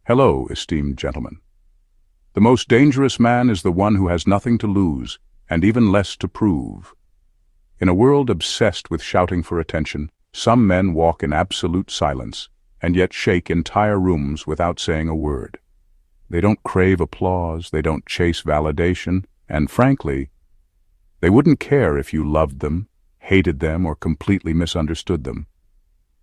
Hello, esteemed gentlemen. The most dangerous man is the one who has nothing to lose and even less to prove. In a world obsessed with shouting for attention, some men walk in absolute silence and yet shake entire rooms without saying a word. They don't crave applause, they don't chase validation, and frankly, they wouldn't care if you loved them, hated them, or completely misunderstood them.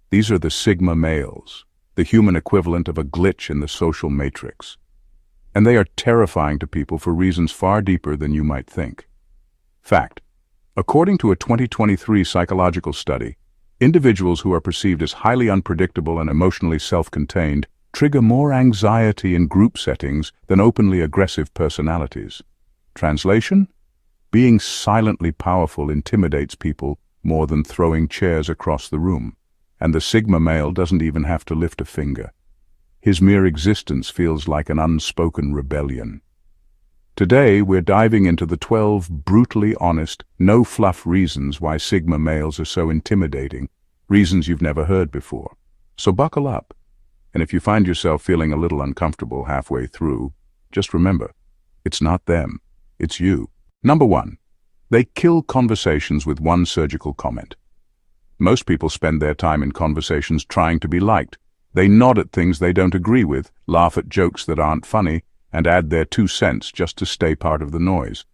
These are the Sigma males, the human equivalent of a glitch in the social matrix. And they are terrifying to people for reasons far deeper than you might think. Fact: according to a 2023 psychological study, individuals who are perceived as highly unpredictable and emotionally self-contained trigger more anxiety in group settings than openly aggressive personalities. Translation: being silently powerful intimidates people more than throwing chairs across the room. And the Sigma male doesn't even have to lift a finger. His mere existence feels like an unspoken rebellion. Today, we're diving into the 12 brutally honest, no-fluff reasons why Sigma males are so intimidating, reasons you've never heard before. So buckle up, and if you find yourself feeling a little uncomfortable halfway through, just remember, it's not them, it's you. Number 1. They kill conversations with one surgical comment. Most people spend their time in conversations trying to be liked. They nod at things they don't agree with, laugh at jokes that aren't funny, and add their 2 cents just to stay part of the noise.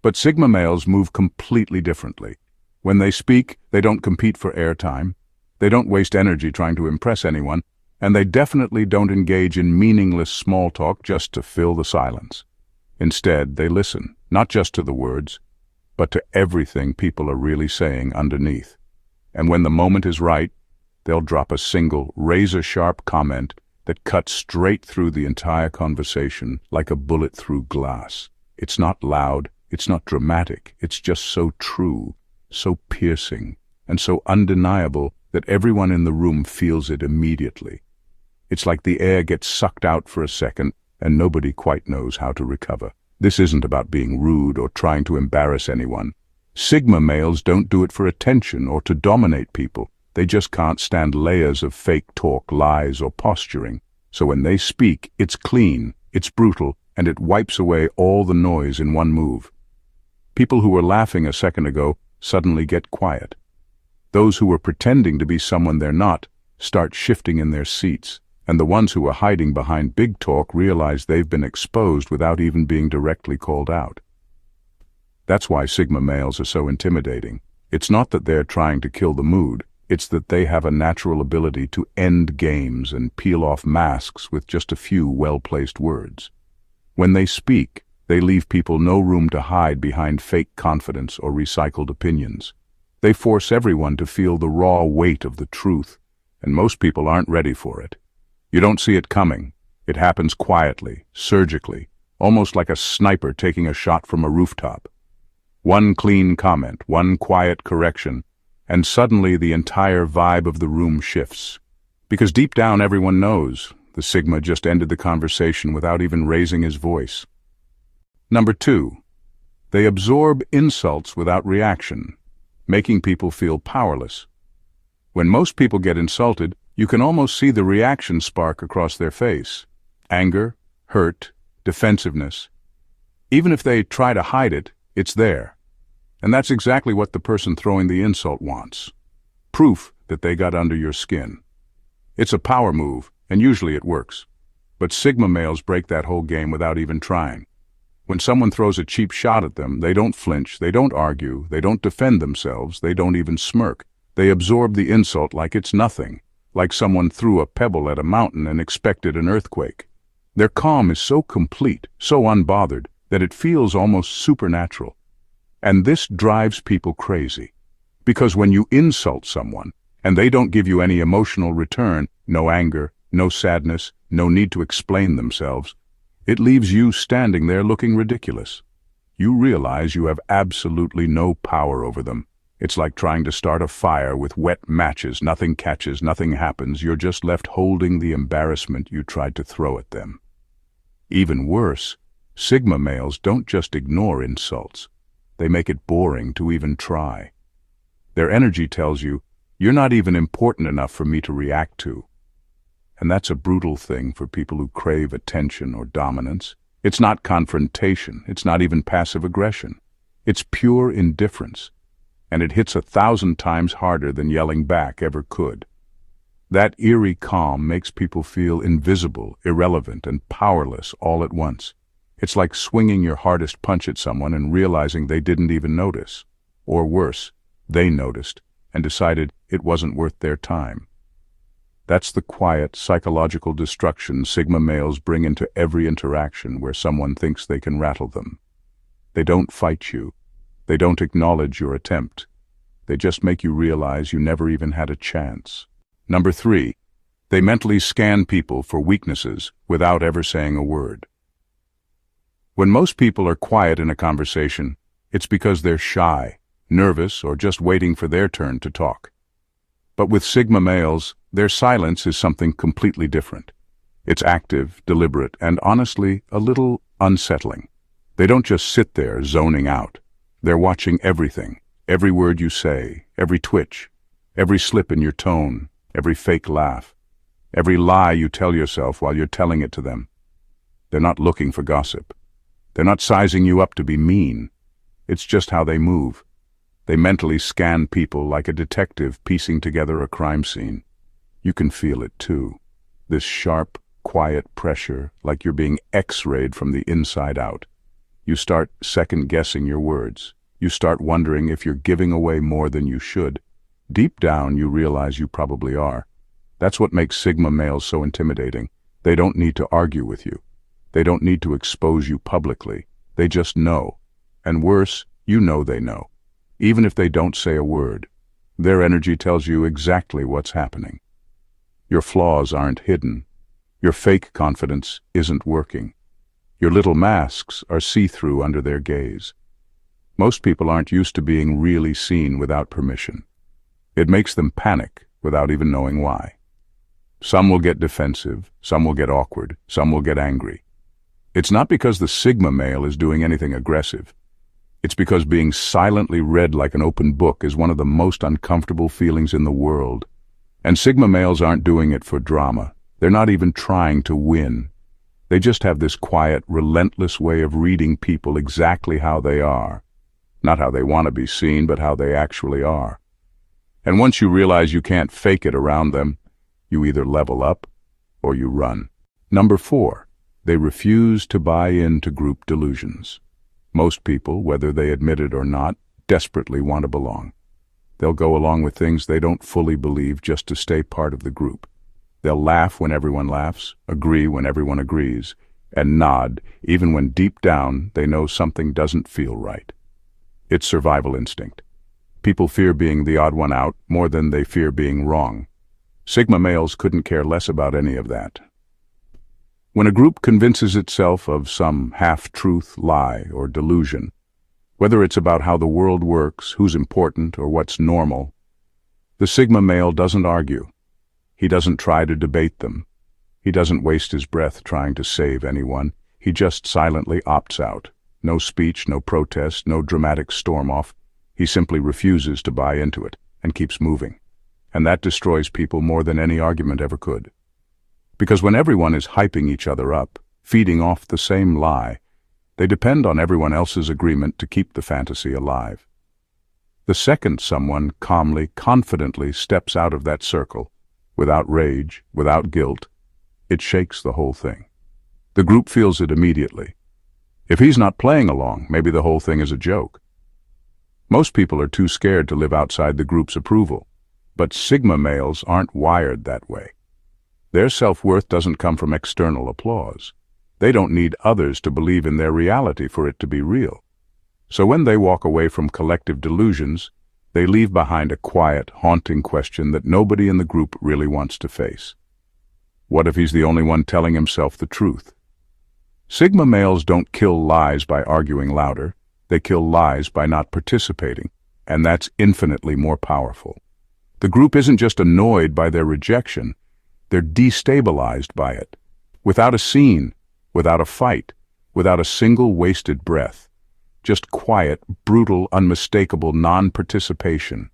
But Sigma males move completely differently. When they speak, they don't compete for airtime, they don't waste energy trying to impress anyone, and they definitely don't engage in meaningless small talk just to fill the silence. Instead, they listen, not just to the words, but to everything people are really saying underneath. And when the moment is right, they'll drop a single, razor-sharp comment that cuts straight through the entire conversation like a bullet through glass. It's not loud, it's not dramatic, it's just so true, so piercing, and so undeniable that everyone in the room feels it immediately. It's like the air gets sucked out for a second and nobody quite knows how to recover. This isn't about being rude or trying to embarrass anyone. Sigma males don't do it for attention or to dominate people. They just can't stand layers of fake talk, lies, or posturing. So when they speak, it's clean, it's brutal, and it wipes away all the noise in one move. People who were laughing a second ago suddenly get quiet. Those who were pretending to be someone they're not start shifting in their seats, and the ones who are hiding behind big talk realize they've been exposed without even being directly called out. That's why Sigma males are so intimidating. It's not that they're trying to kill the mood, it's that they have a natural ability to end games and peel off masks with just a few well-placed words. When they speak, they leave people no room to hide behind fake confidence or recycled opinions. They force everyone to feel the raw weight of the truth, and most people aren't ready for it. You don't see it coming. It happens quietly, surgically, almost like a sniper taking a shot from a rooftop. One clean comment, one quiet correction, and suddenly the entire vibe of the room shifts. Because deep down everyone knows the Sigma just ended the conversation without even raising his voice. Number 2. They absorb insults without reaction, making people feel powerless. When most people get insulted, you can almost see the reaction spark across their face. Anger, hurt, defensiveness. Even if they try to hide it, it's there. And that's exactly what the person throwing the insult wants. Proof that they got under your skin. It's a power move, and usually it works. But Sigma males break that whole game without even trying. When someone throws a cheap shot at them, they don't flinch, they don't argue, they don't defend themselves, they don't even smirk. They absorb the insult like it's nothing, like someone threw a pebble at a mountain and expected an earthquake. Their calm is so complete, so unbothered, that it feels almost supernatural. And this drives people crazy. Because when you insult someone, and they don't give you any emotional return, no anger, no sadness, no need to explain themselves, it leaves you standing there looking ridiculous. You realize you have absolutely no power over them. It's like trying to start a fire with wet matches. Nothing catches, nothing happens. You're just left holding the embarrassment you tried to throw at them. Even worse, Sigma males don't just ignore insults. They make it boring to even try. Their energy tells you, you're not even important enough for me to react to. And that's a brutal thing for people who crave attention or dominance. It's not confrontation. It's not even passive aggression. It's pure indifference. And it hits 1,000 times harder than yelling back ever could. That eerie calm makes people feel invisible, irrelevant, and powerless all at once. It's like swinging your hardest punch at someone and realizing they didn't even notice. Or worse, they noticed and decided it wasn't worth their time. That's the quiet, psychological destruction Sigma males bring into every interaction where someone thinks they can rattle them. They don't fight you. They don't acknowledge your attempt. They just make you realize you never even had a chance. Number 3, they mentally scan people for weaknesses without ever saying a word. When most people are quiet in a conversation, it's because they're shy, nervous, or just waiting for their turn to talk. But with Sigma males, their silence is something completely different. It's active, deliberate, and honestly, a little unsettling. They don't just sit there zoning out. They're watching everything, every word you say, every twitch, every slip in your tone, every fake laugh, every lie you tell yourself while you're telling it to them. They're not looking for gossip. They're not sizing you up to be mean. It's just how they move. They mentally scan people like a detective piecing together a crime scene. You can feel it too. This sharp, quiet pressure, like you're being X-rayed from the inside out. You start second-guessing your words. You start wondering if you're giving away more than you should. Deep down, you realize you probably are. That's what makes Sigma males so intimidating. They don't need to argue with you. They don't need to expose you publicly. They just know. And worse, you know they know. Even if they don't say a word, their energy tells you exactly what's happening. Your flaws aren't hidden. Your fake confidence isn't working. Your little masks are see-through under their gaze. Most people aren't used to being really seen without permission. It makes them panic without even knowing why. Some will get defensive, some will get awkward, some will get angry. It's not because the Sigma male is doing anything aggressive. It's because being silently read like an open book is one of the most uncomfortable feelings in the world. And Sigma males aren't doing it for drama. They're not even trying to win. They just have this quiet, relentless way of reading people exactly how they are. Not how they want to be seen, but how they actually are. And once you realize you can't fake it around them, you either level up or you run. Number 4, they refuse to buy into group delusions. Most people, whether they admit it or not, desperately want to belong. They'll go along with things they don't fully believe just to stay part of the group. They'll laugh when everyone laughs, agree when everyone agrees, and nod even when deep down they know something doesn't feel right. It's survival instinct. People fear being the odd one out more than they fear being wrong. Sigma males couldn't care less about any of that. When a group convinces itself of some half-truth, lie, or delusion, whether it's about how the world works, who's important, or what's normal, the Sigma male doesn't argue. He doesn't try to debate them. He doesn't waste his breath trying to save anyone. He just silently opts out. No speech, no protest, no dramatic storm-off. He simply refuses to buy into it and keeps moving. And that destroys people more than any argument ever could. Because when everyone is hyping each other up, feeding off the same lie, they depend on everyone else's agreement to keep the fantasy alive. The second someone calmly, confidently steps out of that circle, without rage, without guilt, it shakes the whole thing. The group feels it immediately. If he's not playing along, maybe the whole thing is a joke. Most people are too scared to live outside the group's approval, but Sigma males aren't wired that way. Their self-worth doesn't come from external applause. They don't need others to believe in their reality for it to be real. So when they walk away from collective delusions, they leave behind a quiet, haunting question that nobody in the group really wants to face. What if he's the only one telling himself the truth? Sigma males don't kill lies by arguing louder. They kill lies by not participating, and that's infinitely more powerful. The group isn't just annoyed by their rejection, they're destabilized by it. Without a scene, without a fight, without a single wasted breath. Just quiet, brutal, unmistakable non-participation.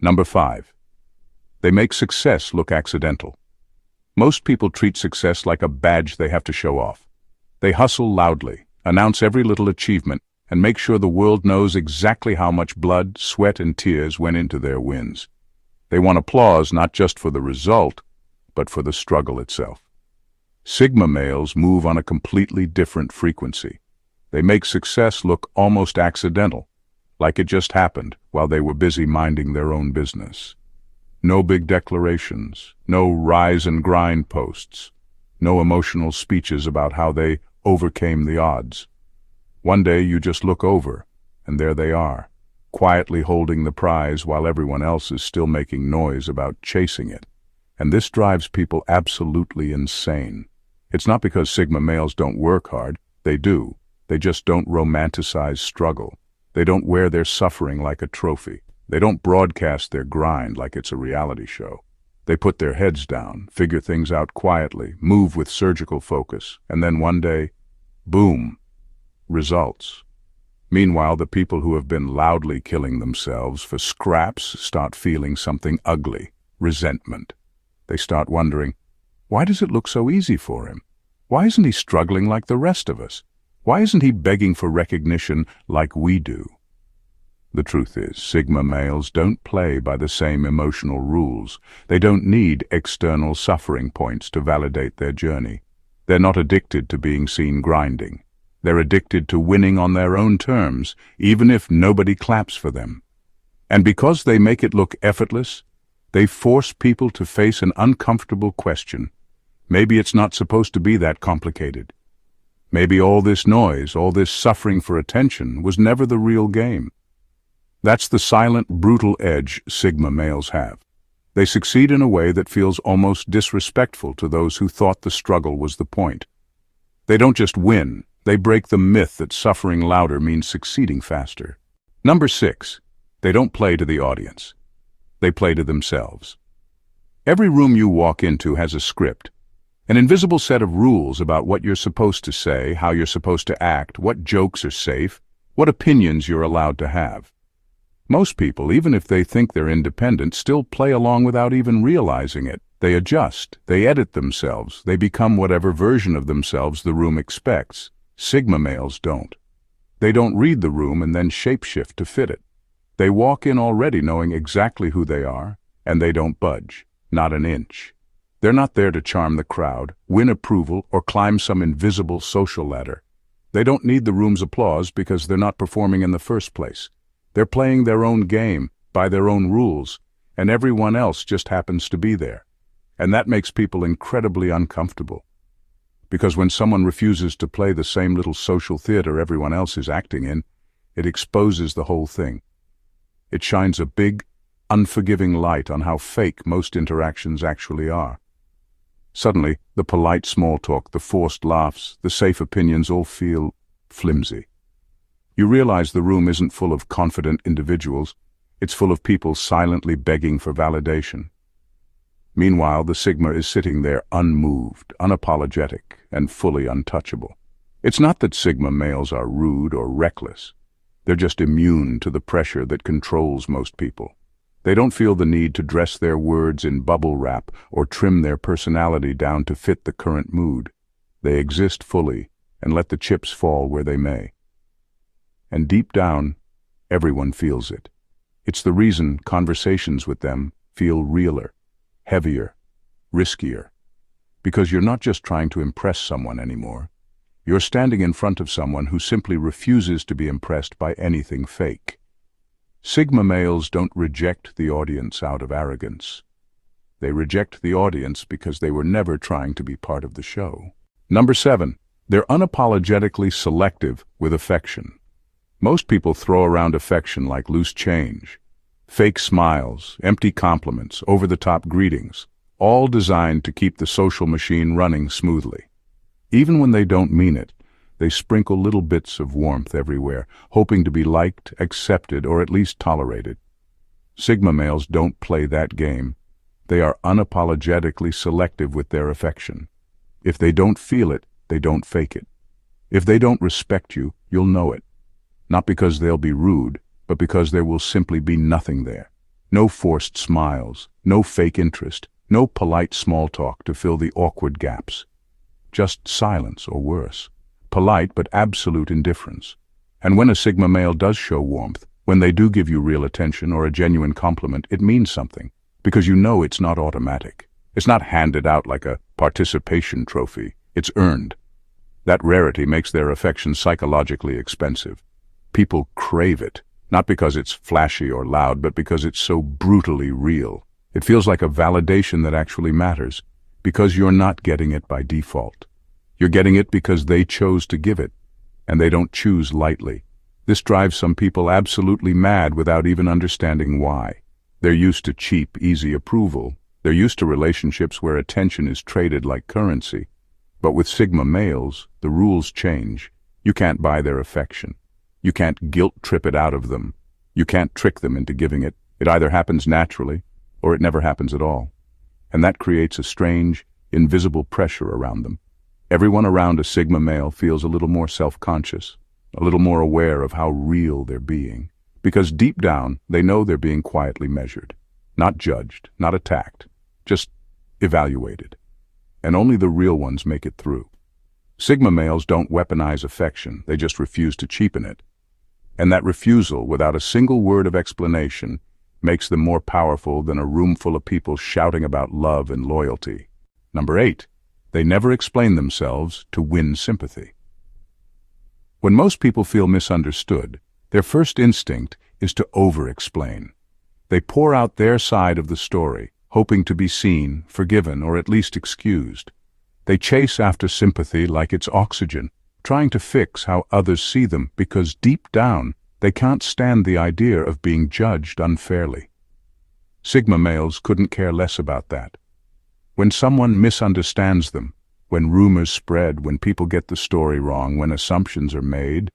Number 5. They make success look accidental. Most people treat success like a badge they have to show off. They hustle loudly, announce every little achievement, and make sure the world knows exactly how much blood, sweat, and tears went into their wins. They want applause not just for the result, but for the struggle itself. Sigma males move on a completely different frequency. They make success look almost accidental, like it just happened while they were busy minding their own business. No big declarations, no rise and grind posts, no emotional speeches about how they overcame the odds. One day you just look over, and there they are, quietly holding the prize while everyone else is still making noise about chasing it. And this drives people absolutely insane. It's not because Sigma males don't work hard. They do. They just don't romanticize struggle. They don't wear their suffering like a trophy. They don't broadcast their grind like it's a reality show. They put their heads down, figure things out quietly, move with surgical focus, and then one day, boom, results. Meanwhile, the people who have been loudly killing themselves for scraps start feeling something ugly, resentment. They start wondering, why does it look so easy for him? Why isn't he struggling like the rest of us? Why isn't he begging for recognition like we do? The truth is, Sigma males don't play by the same emotional rules. They don't need external suffering points to validate their journey. They're not addicted to being seen grinding. They're addicted to winning on their own terms, even if nobody claps for them. And because they make it look effortless, they force people to face an uncomfortable question. Maybe it's not supposed to be that complicated. Maybe all this noise, all this suffering for attention, was never the real game. That's the silent, brutal edge Sigma males have. They succeed in a way that feels almost disrespectful to those who thought the struggle was the point. They don't just win, they break the myth that suffering louder means succeeding faster. Number 6, they don't play to the audience. They play to themselves. Every room you walk into has a script, an invisible set of rules about what you're supposed to say, how you're supposed to act, what jokes are safe, what opinions you're allowed to have. Most people, even if they think they're independent, still play along without even realizing it. They adjust, they edit themselves, they become whatever version of themselves the room expects. Sigma males don't. They don't read the room and then shapeshift to fit it. They walk in already knowing exactly who they are, and they don't budge, not an inch. They're not there to charm the crowd, win approval, or climb some invisible social ladder. They don't need the room's applause because they're not performing in the first place. They're playing their own game, by their own rules, and everyone else just happens to be there. And that makes people incredibly uncomfortable. Because when someone refuses to play the same little social theater everyone else is acting in, it exposes the whole thing. It shines a big, unforgiving light on how fake most interactions actually are. Suddenly, the polite small talk, the forced laughs, the safe opinions all feel flimsy. You realize the room isn't full of confident individuals, it's full of people silently begging for validation. Meanwhile, the Sigma is sitting there unmoved, unapologetic, and fully untouchable. It's not that Sigma males are rude or reckless. They're just immune to the pressure that controls most people. They don't feel the need to dress their words in bubble wrap or trim their personality down to fit the current mood. They exist fully and let the chips fall where they may. And deep down, everyone feels it. It's the reason conversations with them feel realer, heavier, riskier. Because you're not just trying to impress someone anymore. You're standing in front of someone who simply refuses to be impressed by anything fake. Sigma males don't reject the audience out of arrogance. They reject the audience because they were never trying to be part of the show. Number 7, they're unapologetically selective with affection. Most people throw around affection like loose change. Fake smiles, empty compliments, over-the-top greetings, all designed to keep the social machine running smoothly. Even when they don't mean it, they sprinkle little bits of warmth everywhere, hoping to be liked, accepted, or at least tolerated. Sigma males don't play that game. They are unapologetically selective with their affection. If they don't feel it, they don't fake it. If they don't respect you, you'll know it. Not because they'll be rude, but because there will simply be nothing there. No forced smiles, no fake interest, No polite small talk to fill the awkward gaps. Just silence, or worse. Polite but absolute indifference. And when a Sigma male does show warmth, when they do give you real attention or a genuine compliment, it means something, because you know it's not automatic. It's not handed out like a participation trophy. It's earned. That rarity makes their affection psychologically expensive. People crave it, not because it's flashy or loud, but because it's so brutally real. It feels like a validation that actually matters, because you're not getting it by default. You're getting it because they chose to give it, and they don't choose lightly. This drives some people absolutely mad without even understanding why. They're used to cheap, easy approval. They're used to relationships where attention is traded like currency. But with Sigma males, the rules change. You can't buy their affection. You can't guilt-trip it out of them. You can't trick them into giving it. It either happens naturally, or it never happens at all. And that creates a strange, invisible pressure around them. Everyone around a Sigma male feels a little more self-conscious, a little more aware of how real they're being. Because deep down, they know they're being quietly measured. Not judged, not attacked, just evaluated. And only the real ones make it through. Sigma males don't weaponize affection, they just refuse to cheapen it. And that refusal, without a single word of explanation, makes them more powerful than a room full of people shouting about love and loyalty. Number 8, they never explain themselves to win sympathy. When most people feel misunderstood, their first instinct is to over-explain. They pour out their side of the story, hoping to be seen, forgiven, or at least excused. They chase after sympathy like it's oxygen, trying to fix how others see them because deep down they can't stand the idea of being judged unfairly. Sigma males couldn't care less about that. When someone misunderstands them, when rumors spread, when people get the story wrong, when assumptions are made,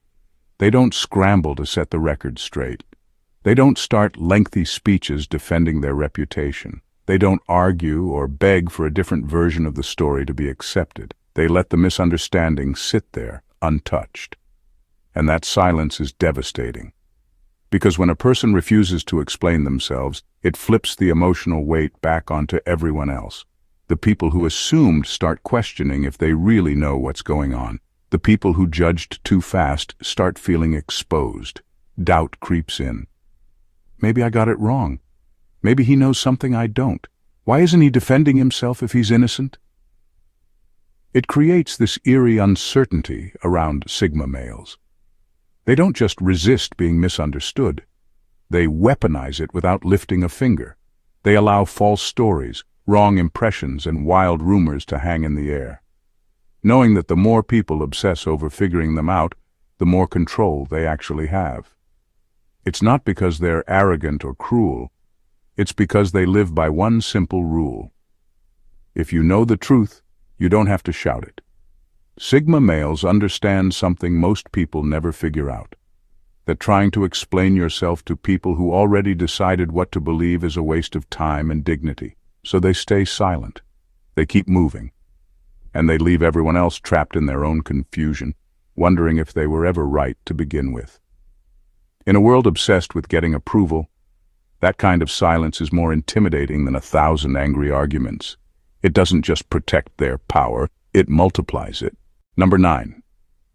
they don't scramble to set the record straight. They don't start lengthy speeches defending their reputation. They don't argue or beg for a different version of the story to be accepted. They let the misunderstanding sit there, untouched. And that silence is devastating. Because when a person refuses to explain themselves, it flips the emotional weight back onto everyone else. The people who assumed start questioning if they really know what's going on. The people who judged too fast start feeling exposed. Doubt creeps in. Maybe I got it wrong. Maybe he knows something I don't. Why isn't he defending himself if he's innocent? It creates this eerie uncertainty around Sigma males. They don't just resist being misunderstood. They weaponize it without lifting a finger. They allow false stories, wrong impressions, and wild rumors to hang in the air. Knowing that the more people obsess over figuring them out, the more control they actually have. It's not because they're arrogant or cruel. It's because they live by one simple rule. If you know the truth, you don't have to shout it. Sigma males understand something most people never figure out. That trying to explain yourself to people who already decided what to believe is a waste of time and dignity. So they stay silent. They keep moving. And they leave everyone else trapped in their own confusion, wondering if they were ever right to begin with. In a world obsessed with getting approval, that kind of silence is more intimidating than 1,000 angry arguments. It doesn't just protect their power, it multiplies it. Number 9.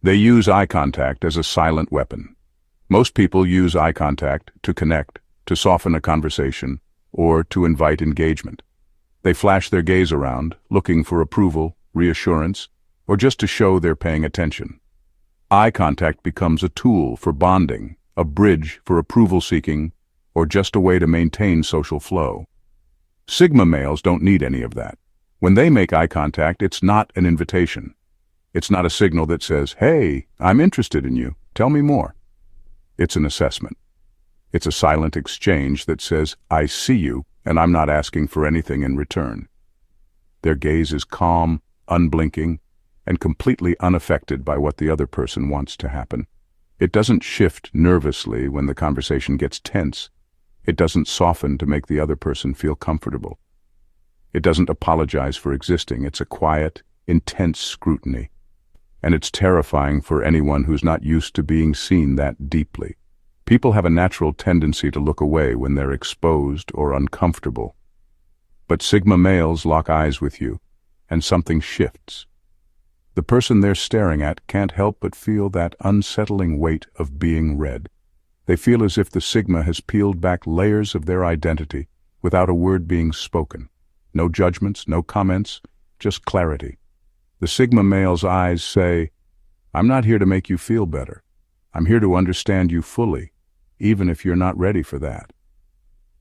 They use eye contact as a silent weapon. Most people use eye contact to connect, to soften a conversation, or to invite engagement. They flash their gaze around, looking for approval, reassurance, or just to show they're paying attention. Eye contact becomes a tool for bonding, a bridge for approval-seeking, or just a way to maintain social flow. Sigma males don't need any of that. When they make eye contact, it's not an invitation. It's not a signal that says, "Hey, I'm interested in you, tell me more." It's an assessment. It's a silent exchange that says, "I see you, and I'm not asking for anything in return." Their gaze is calm, unblinking, and completely unaffected by what the other person wants to happen. It doesn't shift nervously when the conversation gets tense. It doesn't soften to make the other person feel comfortable. It doesn't apologize for existing. It's a quiet, intense scrutiny. And it's terrifying for anyone who's not used to being seen that deeply. People have a natural tendency to look away when they're exposed or uncomfortable. But Sigma males lock eyes with you, and something shifts. The person they're staring at can't help but feel that unsettling weight of being read. They feel as if the Sigma has peeled back layers of their identity without a word being spoken. No judgments, no comments, just clarity. The Sigma male's eyes say, "I'm not here to make you feel better. I'm here to understand you fully, even if you're not ready for that."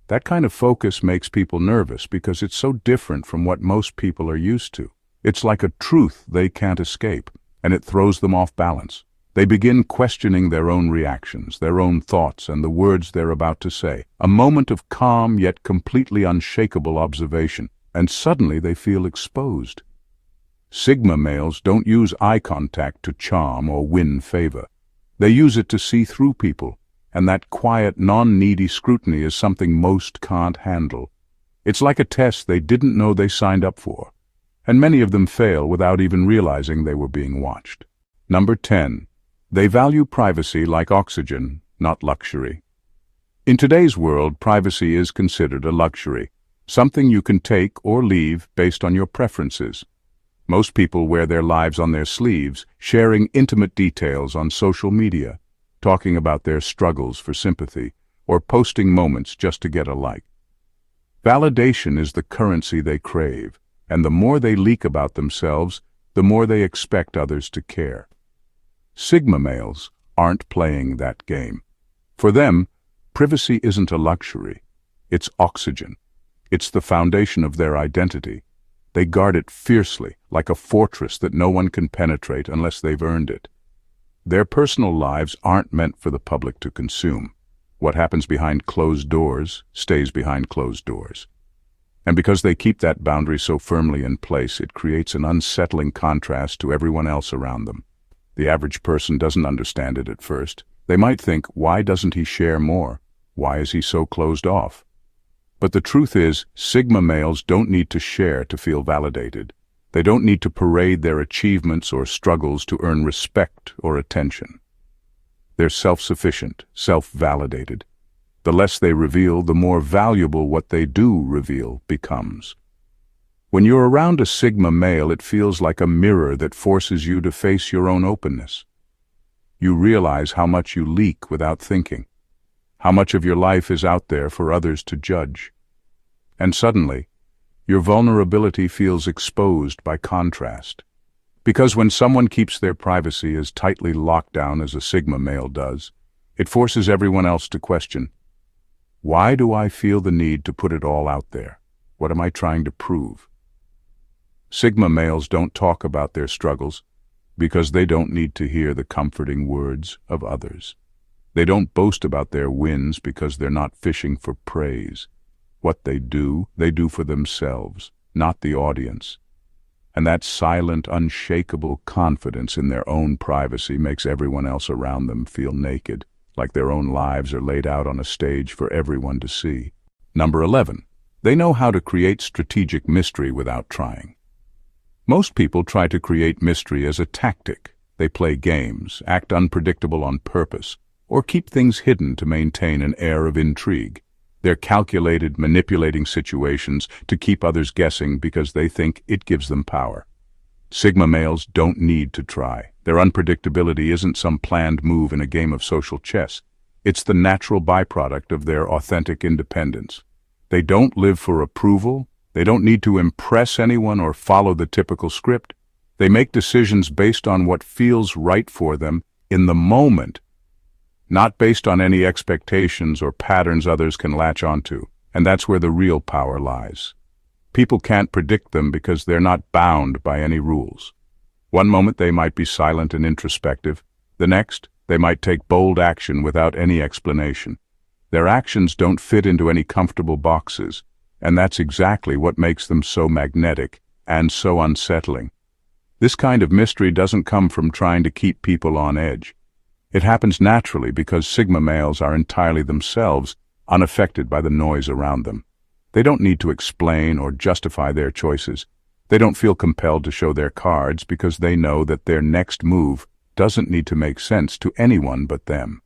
That kind of focus makes people nervous because it's so different from what most people are used to. It's like a truth they can't escape, and it throws them off balance. They begin questioning their own reactions, their own thoughts, and the words they're about to say. A moment of calm yet completely unshakable observation, and suddenly they feel exposed. Sigma males don't use eye contact to charm or win favor. They use it to see through people, and that quiet, non-needy scrutiny is something most can't handle. It's like a test they didn't know they signed up for, and many of them fail without even realizing they were being watched. Number 10. They value privacy like oxygen, not luxury. In today's world, privacy is considered a luxury, something you can take or leave based on your preferences. Most people wear their lives on their sleeves, sharing intimate details on social media, talking about their struggles for sympathy, or posting moments just to get a like. Validation is the currency they crave, and the more they leak about themselves, the more they expect others to care. Sigma males aren't playing that game. For them, privacy isn't a luxury. It's oxygen. It's the foundation of their identity. They guard it fiercely, like a fortress that no one can penetrate unless they've earned it. Their personal lives aren't meant for the public to consume. What happens behind closed doors stays behind closed doors. And because they keep that boundary so firmly in place, it creates an unsettling contrast to everyone else around them. The average person doesn't understand it at first. They might think, why doesn't he share more? Why is he so closed off? But the truth is, Sigma males don't need to share to feel validated. They don't need to parade their achievements or struggles to earn respect or attention. They're self-sufficient, self-validated. The less they reveal, the more valuable what they do reveal becomes. When you're around a Sigma male, it feels like a mirror that forces you to face your own openness. You realize how much you leak without thinking, how much of your life is out there for others to judge. And suddenly, your vulnerability feels exposed by contrast. Because when someone keeps their privacy as tightly locked down as a Sigma male does, it forces everyone else to question, why do I feel the need to put it all out there? What am I trying to prove? Sigma males don't talk about their struggles because they don't need to hear the comforting words of others. They don't boast about their wins because they're not fishing for praise. What they do for themselves, not the audience. And that silent, unshakable confidence in their own privacy makes everyone else around them feel naked, like their own lives are laid out on a stage for everyone to see. Number 11. They know how to create strategic mystery without trying. Most people try to create mystery as a tactic. They play games, act unpredictable on purpose, or keep things hidden to maintain an air of intrigue. They're calculated, manipulating situations to keep others guessing because they think it gives them power. Sigma males don't need to try. Their unpredictability isn't some planned move in a game of social chess. It's the natural byproduct of their authentic independence. They don't live for approval. They don't need to impress anyone or follow the typical script. They make decisions based on what feels right for them in the moment, not based on any expectations or patterns others can latch onto. And that's where the real power lies. People can't predict them because they're not bound by any rules. One moment they might be silent and introspective. The next, they might take bold action without any explanation. Their actions don't fit into any comfortable boxes, and that's exactly what makes them so magnetic and so unsettling. This kind of mystery doesn't come from trying to keep people on edge. It happens naturally because Sigma males are entirely themselves, unaffected by the noise around them. They don't need to explain or justify their choices. They don't feel compelled to show their cards because they know that their next move doesn't need to make sense to anyone but them.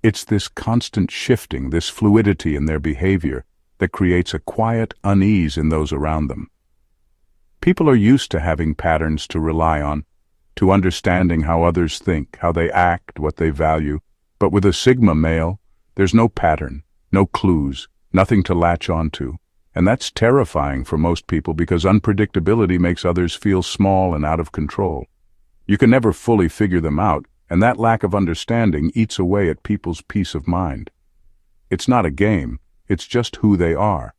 It's this constant shifting, this fluidity in their behavior, that creates a quiet unease in those around them. People are used to having patterns to rely on, to understanding how others think, how they act, what they value. But with a Sigma male, there's no pattern, no clues, nothing to latch onto. And that's terrifying for most people because unpredictability makes others feel small and out of control. You can never fully figure them out, and that lack of understanding eats away at people's peace of mind. It's not a game, it's just who they are.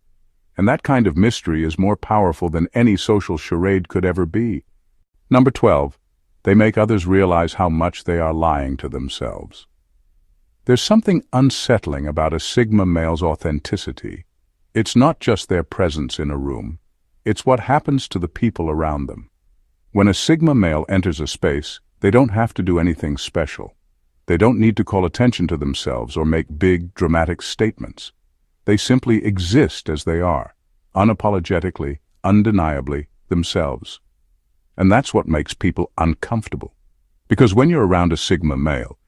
And that kind of mystery is more powerful than any social charade could ever be. Number 12, they make others realize how much they are lying to themselves. There's something unsettling about a Sigma male's authenticity. It's not just their presence in a room, it's what happens to the people around them. When a Sigma male enters a space, they don't have to do anything special. They don't need to call attention to themselves or make big, dramatic statements. They simply exist as they are, unapologetically, undeniably themselves. And that's what makes people uncomfortable. Because when you're around a Sigma male,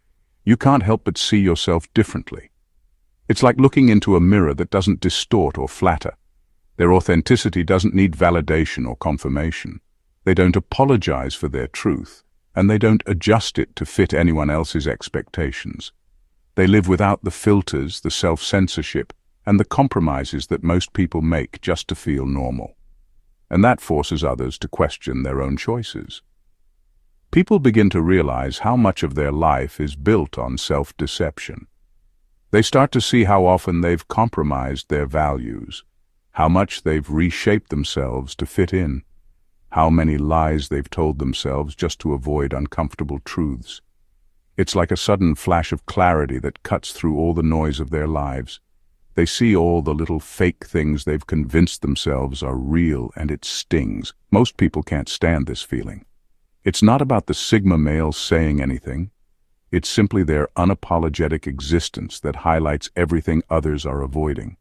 you can't help but see yourself differently. It's like looking into a mirror that doesn't distort or flatter. Their authenticity doesn't need validation or confirmation. They don't apologize for their truth, and they don't adjust it to fit anyone else's expectations. They live without the filters, the self-censorship, and the compromises that most people make just to feel normal. And that forces others to question their own choices. People begin to realize how much of their life is built on self-deception. They start to see how often they've compromised their values, how much they've reshaped themselves to fit in, how many lies they've told themselves just to avoid uncomfortable truths. It's like a sudden flash of clarity that cuts through all the noise of their lives. They see all the little fake things they've convinced themselves are real, and it stings. Most people can't stand this feeling. It's not about the Sigma male saying anything. It's simply their unapologetic existence that highlights everything others are avoiding.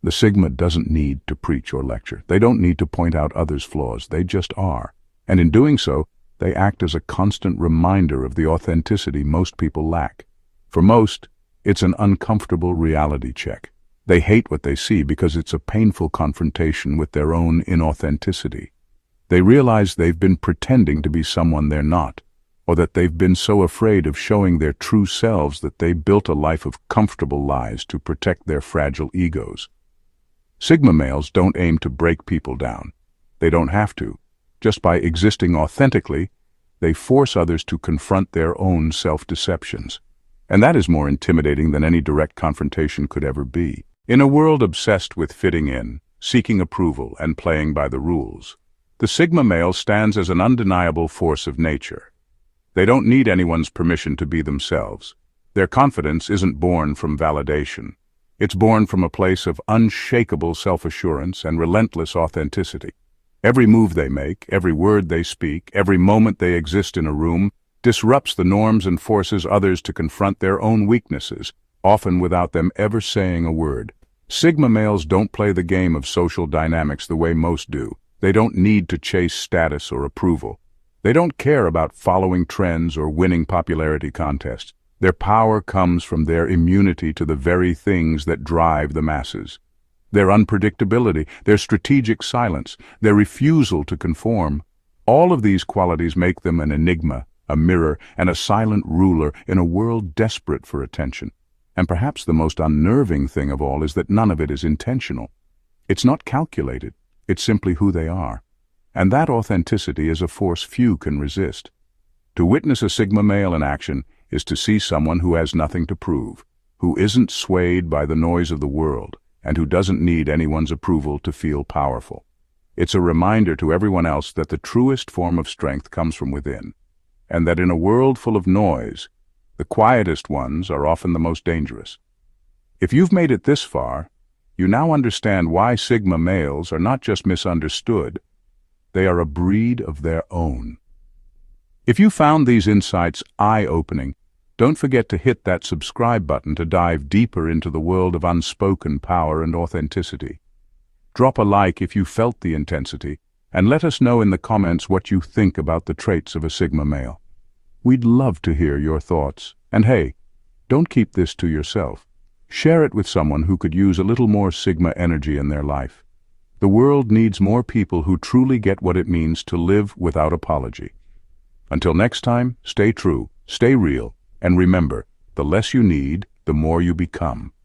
The Sigma doesn't need to preach or lecture. They don't need to point out others' flaws. They just are. And in doing so, they act as a constant reminder of the authenticity most people lack. For most, it's an uncomfortable reality check. They hate what they see because it's a painful confrontation with their own inauthenticity. They realize they've been pretending to be someone they're not, or that they've been so afraid of showing their true selves that they built a life of comfortable lies to protect their fragile egos. Sigma males don't aim to break people down. They don't have to. Just by existing authentically, they force others to confront their own self-deceptions. And that is more intimidating than any direct confrontation could ever be. In a world obsessed with fitting in, seeking approval, and playing by the rules, the Sigma male stands as an undeniable force of nature. They don't need anyone's permission to be themselves. Their confidence isn't born from validation. It's born from a place of unshakable self-assurance and relentless authenticity. Every move they make, every word they speak, every moment they exist in a room, disrupts the norms and forces others to confront their own weaknesses, often without them ever saying a word. Sigma males don't play the game of social dynamics the way most do. They don't need to chase status or approval. They don't care about following trends or winning popularity contests. Their power comes from their immunity to the very things that drive the masses. Their unpredictability, their strategic silence, their refusal to conform. All of these qualities make them an enigma, a mirror, and a silent ruler in a world desperate for attention. And perhaps the most unnerving thing of all is that none of it is intentional. It's not calculated. It's simply who they are. And that authenticity is a force few can resist. To witness a Sigma male in action is to see someone who has nothing to prove, who isn't swayed by the noise of the world, and who doesn't need anyone's approval to feel powerful. It's a reminder to everyone else that the truest form of strength comes from within, and that in a world full of noise, the quietest ones are often the most dangerous. If you've made it this far, you now understand why Sigma males are not just misunderstood, they are a breed of their own. If you found these insights eye-opening, don't forget to hit that subscribe button to dive deeper into the world of unspoken power and authenticity. Drop a like if you felt the intensity, and let us know in the comments what you think about the traits of a Sigma male. We'd love to hear your thoughts. And hey, don't keep this to yourself. Share it with someone who could use a little more Sigma energy in their life. The world needs more people who truly get what it means to live without apology. Until next time, stay true, stay real, and remember, the less you need, the more you become.